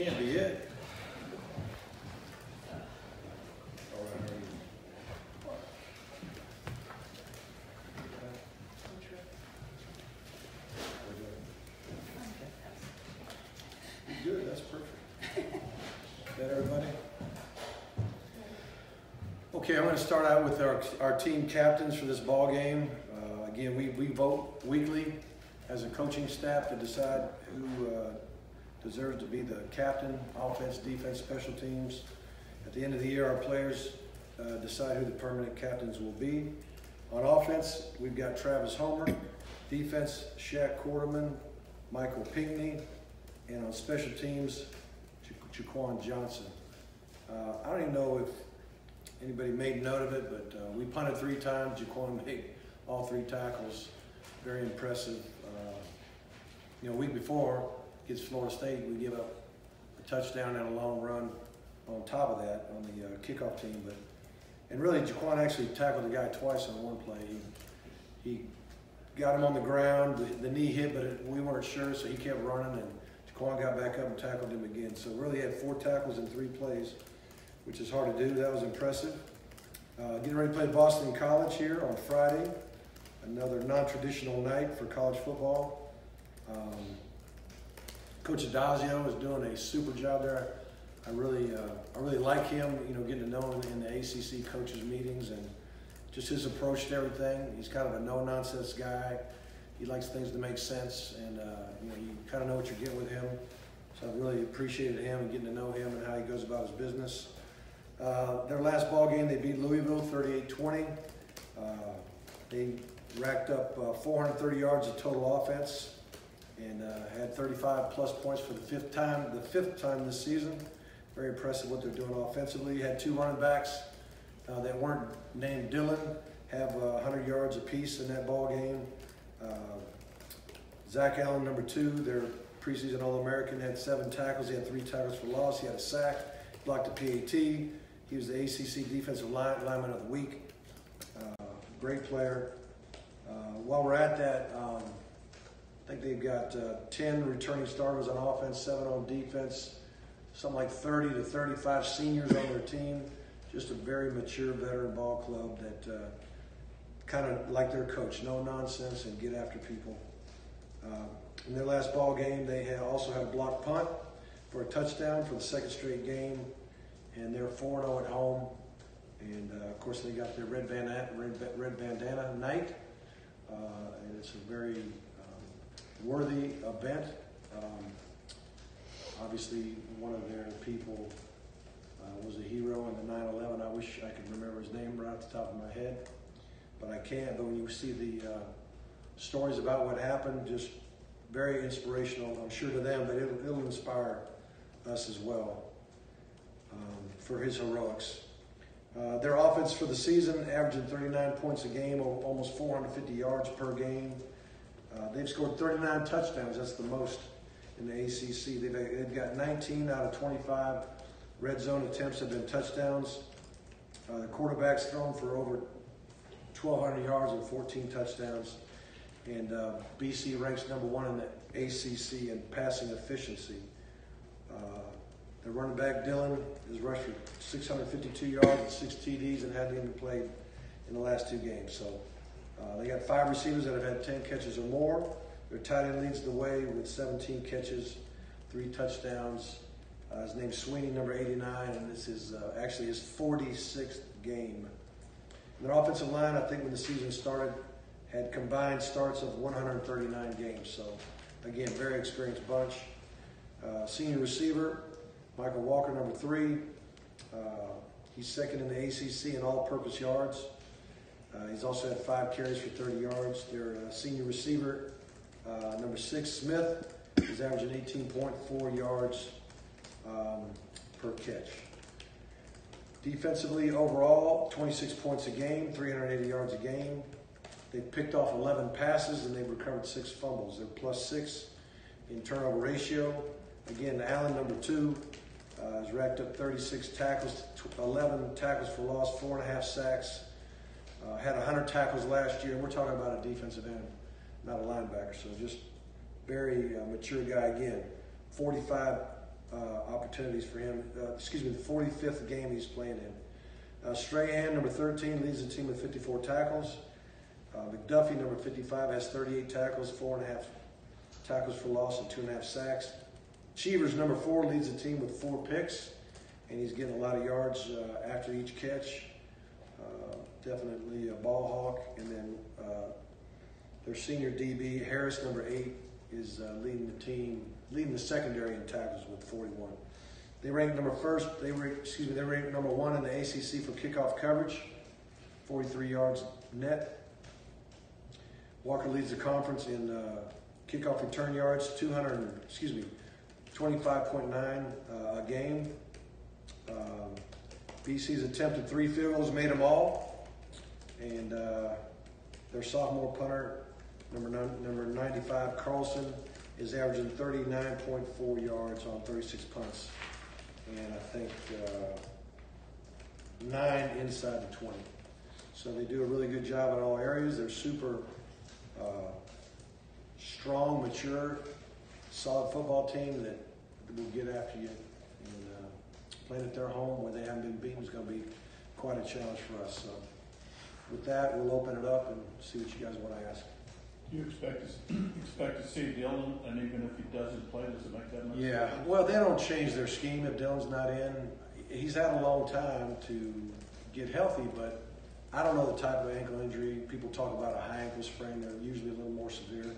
can't be it. Good, that's perfect. Is that everybody? Okay, I'm going to start out with our team captains for this ball game. Again, we vote weekly as a coaching staff to decide who deserves to be the captain, offense, defense, special teams. At the end of the year, our players decide who the permanent captains will be. On offense, we've got Travis Homer. Defense, Shaq Quarterman, Michael Pinckney. And on special teams, Jaquan Johnson. I don't even know if anybody made note of it, but we punted 3 times. Jaquan made all 3 tackles. Very impressive. You know, week before against Florida State, we give up a touchdown and a long run on top of that on the kickoff team. And really, Jaquan actually tackled the guy twice on one play. He got him on the ground. The knee hit, but we weren't sure, so he kept running. And Jaquan got back up and tackled him again. So really had 4 tackles in 3 plays, which is hard to do. That was impressive. Getting ready to play Boston College here on Friday. Another non-traditional night for college football. Coach Adazio is doing a super job there. I really like him, you know, getting to know him in the ACC coaches meetings and just his approach to everything. He's kind of a no-nonsense guy. He likes things to make sense, and you know, you kind of know what you're getting with him. So I really appreciated him and getting to know him and how he goes about his business. Their last ball game, they beat Louisville 38-20. They racked up 430 yards of total offense and had 35-plus points for the fifth time this season. Very impressive what they're doing offensively. Had 2 running backs that weren't named Dylan have 100 yards apiece in that ball game. Zach Allen, number 2, their preseason All-American, had 7 tackles. He had 3 tackles for loss. He had a sack, blocked a PAT. He was the ACC Defensive Lineman of the Week. Great player. While we're at that, I think they've got 10 returning starters on offense, 7 on defense, something like 30 to 35 seniors on their team. Just a very mature veteran ball club that kind of like their coach, no nonsense and get after people. In their last ball game, they also had a blocked punt for a touchdown for the 2nd straight game, and they're 4-0 at home. And of course, they got their red bandana night, and it's a very worthy event. Obviously, one of their people was a hero in the 9/11. I wish I could remember his name right off the top of my head, but I can't. But when you see the stories about what happened, just very inspirational, I'm sure to them, but it'll inspire us as well for his heroics. Their offense for the season, averaging 39 points a game, almost 450 yards per game. They've scored 39 touchdowns. That's the most in the ACC. They've got 19 out of 25 red zone attempts have been touchdowns. The quarterback's thrown for over 1,200 yards and 14 touchdowns. And BC ranks number 1 in the ACC in passing efficiency. The running back, Dylan, has rushed for 652 yards and 6 TDs and hadn't even played in the last 2 games. So they got 5 receivers that have had 10 catches or more. Their tight end leads the way with 17 catches, 3 touchdowns. His name's Sweeney, number 89, and this is actually his 46th game. And their offensive line, I think when the season started, had combined starts of 139 games. So, again, very experienced bunch. Senior receiver, Michael Walker, number 3. He's 2nd in the ACC in all-purpose yards. He's also had 5 carries for 30 yards. Their senior receiver, number 6, Smith, is averaging 18.4 yards per catch. Defensively, overall, 26 points a game, 380 yards a game. They've picked off 11 passes and they've recovered 6 fumbles. They're +6 in turnover ratio. Again, Allen, number 2, has racked up 36 tackles, 11 tackles for loss, 4.5 sacks. Had 100 tackles last year. We're talking about a defensive end, not a linebacker. So just very mature guy again. 45 opportunities for him. The 45th game he's playing in. Strahan, number 13, leads the team with 54 tackles. McDuffie, number 55, has 38 tackles, 4.5 tackles for loss, and 2.5 sacks. Cheevers, number 4, leads the team with 4 picks, and he's getting a lot of yards after each catch. Definitely a ball hawk. And then their senior DB, Harris, number 8, is leading the secondary in tackles with 41. They ranked number 1 in the ACC for kickoff coverage, 43 yards net. Walker leads the conference in kickoff return yards, 25.9 a game. BC's attempted 3 field goals, made them all, and their sophomore punter, number 95, Carlson, is averaging 39.4 yards on 36 punts, and I think 9 inside the 20. So they do a really good job in all areas. They're super strong, mature, solid football team that will get after you. And playing at their home where they haven't been beaten is going to be quite a challenge for us. So with that, we'll open it up and see what you guys want to ask. Do you expect to see Dylan, and even if he doesn't play, does it make that much Yeah, difference? well, they don't change their scheme if Dylan's not in. He's had a long time to get healthy, but I don't know the type of ankle injury. People talk about a high ankle sprain. They're usually a little more severe.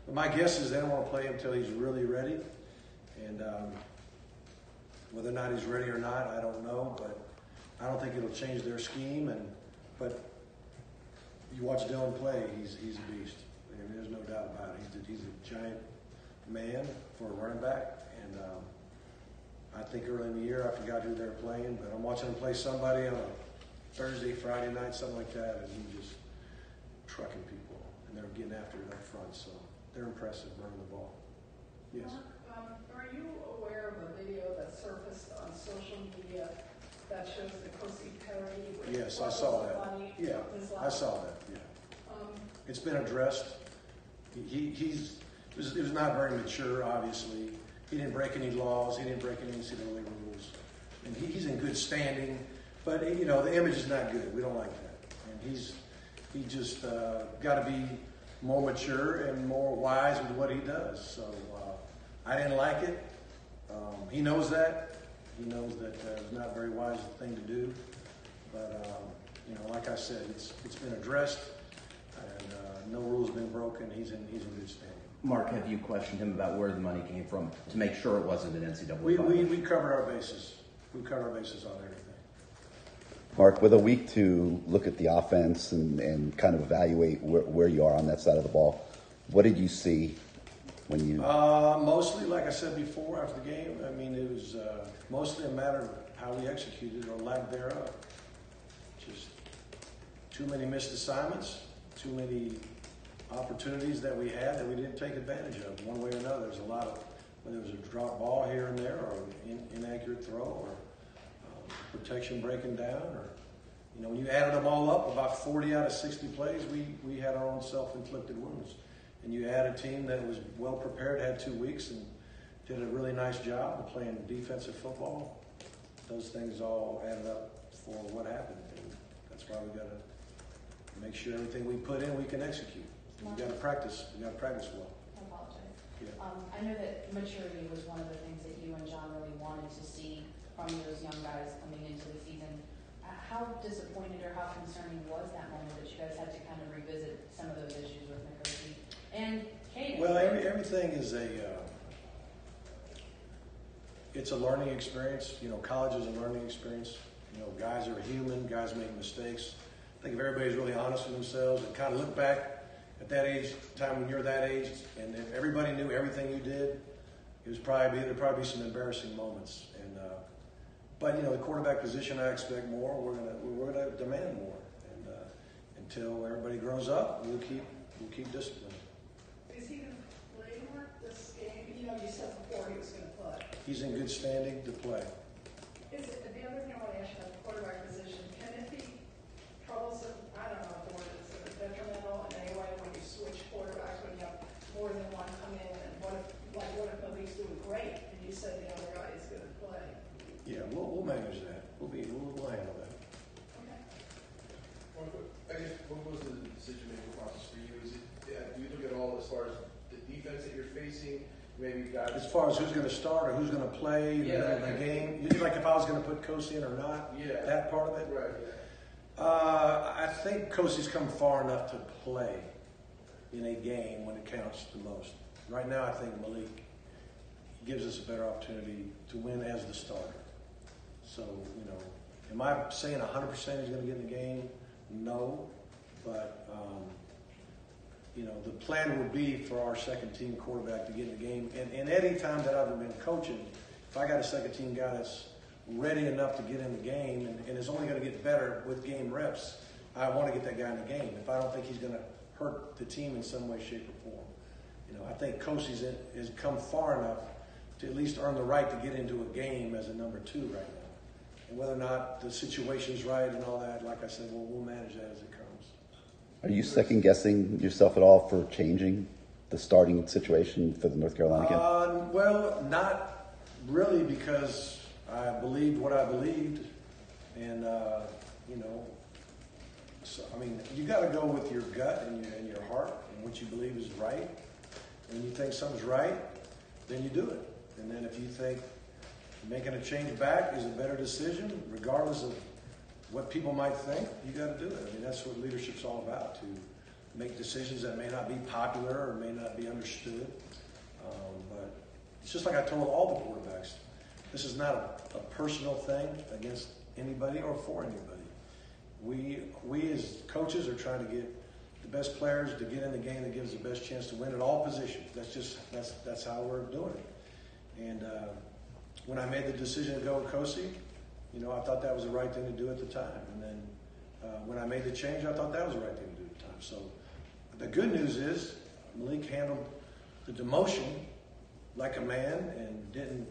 But my guess is they don't want to play him until he's really ready. And whether or not he's ready or not, I don't know. But I don't think it'll change their scheme. But you watch Dylan play, he's a beast. I mean, there's no doubt about it. He's a giant man for a running back. And I think early in the year, I forgot who they were playing, but I'm watching him play somebody on a Thursday, Friday night, something like that, and he's just trucking people, and they're getting after it up front. So they're impressive running the ball. Yes. Mark, are you aware of a video that surfaced on social media that shows the Kosi Perry? Yes, I saw that. Yeah, I saw that. Yeah. It's been addressed. It was not very mature, obviously. He didn't break any laws. He didn't break any NCAA rules. And he's in good standing. But, you know, the image is not good. We don't like that. And he just got to be more mature and more wise with what he does. So I didn't like it. He knows that. He knows that it's not a very wise thing to do. But, you know, like I said, it's been addressed. And no rules have been broken. He's in good standing. Mark, have you questioned him about where the money came from to make sure it wasn't an NCAA We violation? covered our bases. We covered our bases on everything. Mark, with a week to look at the offense and kind of evaluate where you are on that side of the ball, what did you see when you... Mostly, like I said before, after the game, I mean, it was mostly a matter of how we executed or lack thereof. Just too many missed assignments, too many opportunities that we had that we didn't take advantage of one way or another. There's a lot of, whether it was a drop ball here and there or an inaccurate throw or protection breaking down, or, you know, when you added them all up, about 40 out of 60 plays, we had our own self-inflicted wounds. And you had a team that was well prepared, had 2 weeks, and did a really nice job of playing defensive football. Those things all added up for what happened, and that's why we got to make sure everything we put in, we can execute. We got to practice. We got to practice well. I apologize. Yeah. I know that maturity was one of the things that you and John really wanted to see from those young guys coming into the season. How disappointed or how concerning was that moment that you guys had to kind of revisit some of those issues with Nkosi and Caden? Well, everything is it's a learning experience. You know, college is a learning experience. You know, guys are human. Guys make mistakes. I think if everybody's really honest with themselves and kind of look back at that age, time when you're that age, and if everybody knew everything you did, there'd probably be some embarrassing moments. And but you know, the quarterback position, I expect more. We're gonna demand more, and until everybody grows up, we'll keep discipline. Is he going to play more this game? You know, you said before he was going to play. He's in good standing to play. Is it, the other thing I want to ask you about the quarterback position, can it be troublesome? I don't know if the word is detrimental in any way when you switch quarterbacks, when you have more than one come in, and what if nobody's doing great and you say the other guy is What was the decision-making process for you? Is it, do you look at all as far as the defense that you're facing, maybe guys? As far as who's going to start or who's going to play in the game, like if I was going to put Kosi in or not, Yeah. that part of it. Right, yeah. I think Kosi's come far enough to play in a game when it counts the most. Right now, I think Malik gives us a better opportunity to win as the starter. So, am I saying 100% he's going to get in the game? No, but the plan would be for our second team quarterback to get in the game. And any time that I've been coaching, if I got a second team guy that's ready enough to get in the game and is only going to get better with game reps, I want to get that guy in the game. If I don't think he's going to hurt the team in some way, shape, or form. I think Kosi's has come far enough to at least earn the right to get into a game as a number 2 right now. And whether or not the situation's right and all that, like I said, we'll manage that as it comes. Are you second guessing yourself at all for changing the starting situation for the North Carolina game? Well, not really, because I believed what I believed, and so I mean, you got to go with your gut and your heart and what you believe is right. And when you think something's right, then you do it. And then if you think making a change back is a better decision, regardless of what people might think, you got to do it. I mean, that's what leadership's all about, to make decisions that may not be popular or may not be understood. But it's just like I told all the quarterbacks, this is not a personal thing against anybody or for anybody. We as coaches are trying to get the best players to get in the game that gives the best chance to win at all positions. That's how we're doing it. And when I made the decision to go with Kosi, I thought that was the right thing to do at the time. And then when I made the change, I thought that was the right thing to do at the time. So the good news is Malik handled the demotion like a man and didn't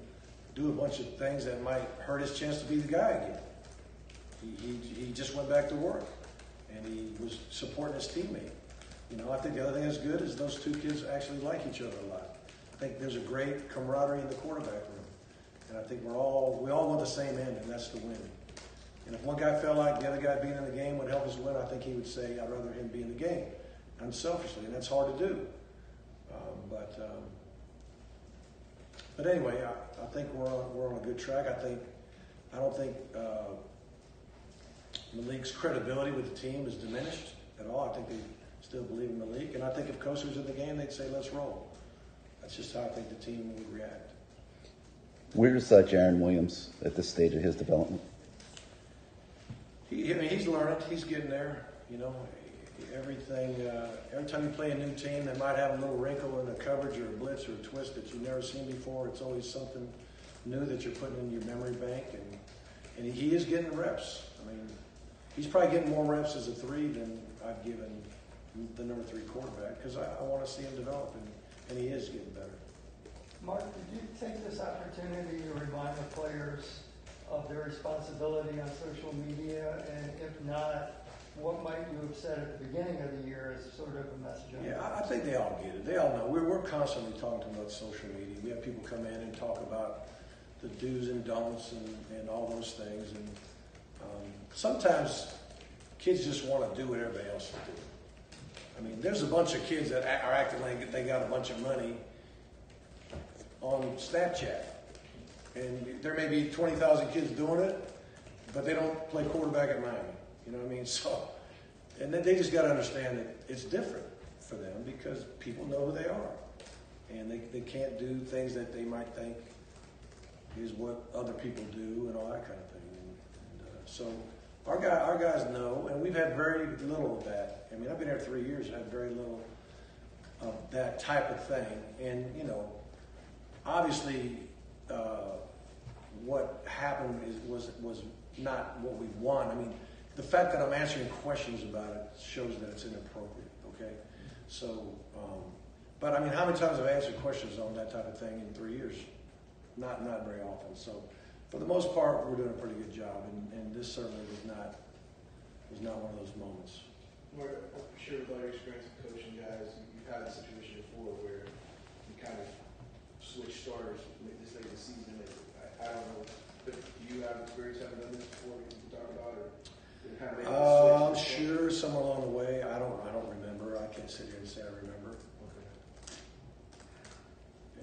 do a bunch of things that might hurt his chance to be the guy again. He just went back to work, and he was supporting his teammate. I think the other thing that's good is those two kids actually like each other a lot. I think there's a great camaraderie in the quarterback room, and I think we all want the same end, and that's to win. And if one guy felt like the other guy being in the game would help us win, I think he would say, I'd rather him be in the game, unselfishly, and that's hard to do. But anyway, I think we're on a good track. I don't think Malik's credibility with the team is diminished at all. I think they still believe in Malik, and I think if Kosi was in the game, they'd say, let's roll. That's just how I think the team would react. Where's Jaron Williams at this stage of his development? He's learning. He's getting there. Every time you play a new team, they might have a little wrinkle in a coverage or a blitz or a twist that you've never seen before. It's always something new that you're putting in your memory bank, and he is getting reps. I mean, he's probably getting more reps as a 3 than I've given the number 3 quarterback, because I want to see him develop, and he is getting better. Mark, did you take this opportunity to remind the players of their responsibility on social media? And if not, what might you have said at the beginning of the year as sort of a message? Yeah, I think they all get it. They all know. We're constantly talking to them about social media. We have people come in and talk about the do's and don'ts and all those things. And sometimes kids just want to do what everybody else is doing. I mean, there's a bunch of kids that are acting like they got a bunch of money on Snapchat. And there may be 20,000 kids doing it, but they don't play quarterback at Miami. You know what I mean? So, and then they just got to understand that it's different for them because people know who they are. And they can't do things that they might think is what other people do and all that kind of thing. So our guys know, and we've had very little of that. I mean, I've been here 3 years, I've had very little of that type of thing. And, obviously, what happened was not what we want. I mean, the fact that I'm answering questions about it shows that it's inappropriate, okay? So, but I mean, how many times have I answered questions on that type of thing in 3 years? Not very often. So, for the most part, we're doing a pretty good job, and this certainly was not one of those moments. Mark, I'm sure with all your experience with coaching guys, you've had a situation before where you kind of switch starters this late in the season. I don't know, but do you have experience having done this before? You can talk about, or kind of I'm sure somewhere along the way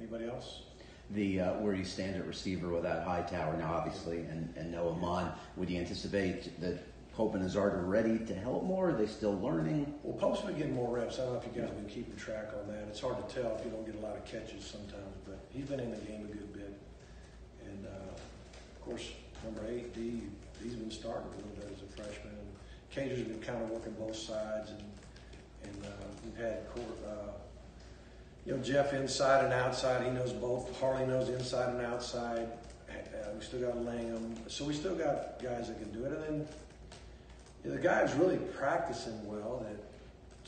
Anybody else? The where you stand at receiver with that Hightower now, obviously, and Noah Mon, would you anticipate that Pope and Hazard are ready to help more? Are they still learning? Well, Pope's been getting more reps. I don't know if you guys have been keeping track on that. It's hard to tell if you don't get a lot of catches sometimes, but he's been in the game a good bit. And of course, number 8, D, he's been starting a little bit as a freshman. And Cager's been kind of working both sides, and we've had Jeff inside and outside. He knows both. Harley knows inside and outside. We still got Langham, so we still got guys that can do it. And then the guys really practicing well. That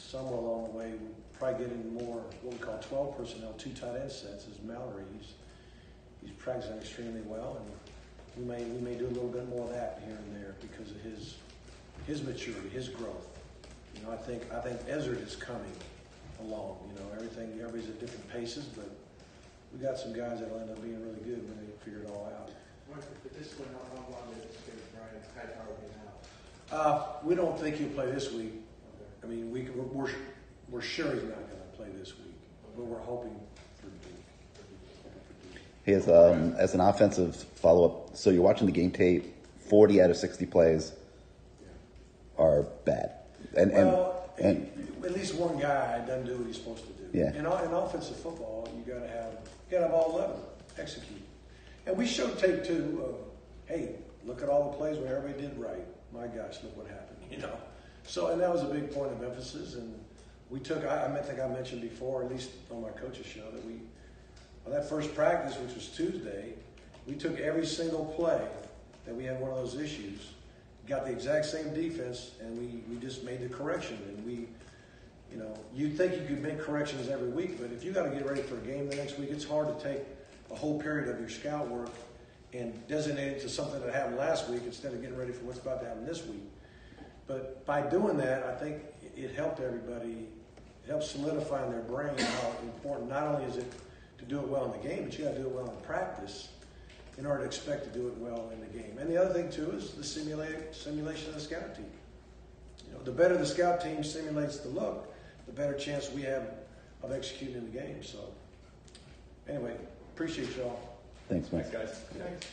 somewhere along the way we're probably getting more what we call 12 personnel, 2 tight end sets. Is Mallory? He's practicing extremely well, and we may do a little bit more of that here and there because of his maturity, his growth. I think Ezzard is coming along. Everybody's at different paces, but we got some guys that'll end up being really good when they figure it all out. Mark, at this point, how long do you anticipate Brian Hightower being out? We don't think he'll play this week. Okay. I mean, we're sure he's not going to play this week, but we're hoping for Duke. He has, as an offensive follow-up, so you're watching the game tape, 40 out of 60 plays are bad. And at least one guy doesn't do what he's supposed to do. Yeah. In offensive football, you got to have all 11 execute. And we showed tape too of, hey, look at all the plays where everybody did right. My gosh, look what happened. So, and that was a big point of emphasis. And we took. I think I mentioned before, at least on my coach's show, that on that first practice, which was Tuesday, we took every single play that we had one of those issues, got the exact same defense, and we just made the correction. And you'd think you could make corrections every week, but if you got to get ready for a game the next week, it's hard to take a whole period of your scout work and designate it to something that happened last week instead of getting ready for what's about to happen this week. But by doing that, I think it helped everybody. It helped solidify in their brain how important not only is it to do it well in the game, but you got to do it well in practice in order to expect to do it well in the game. And the other thing too is the simulation of the scout team. The better the scout team simulates the look, the better chance we have of executing in the game. So, anyway, appreciate y'all. thanks, Mike. Thanks, guys. Thanks.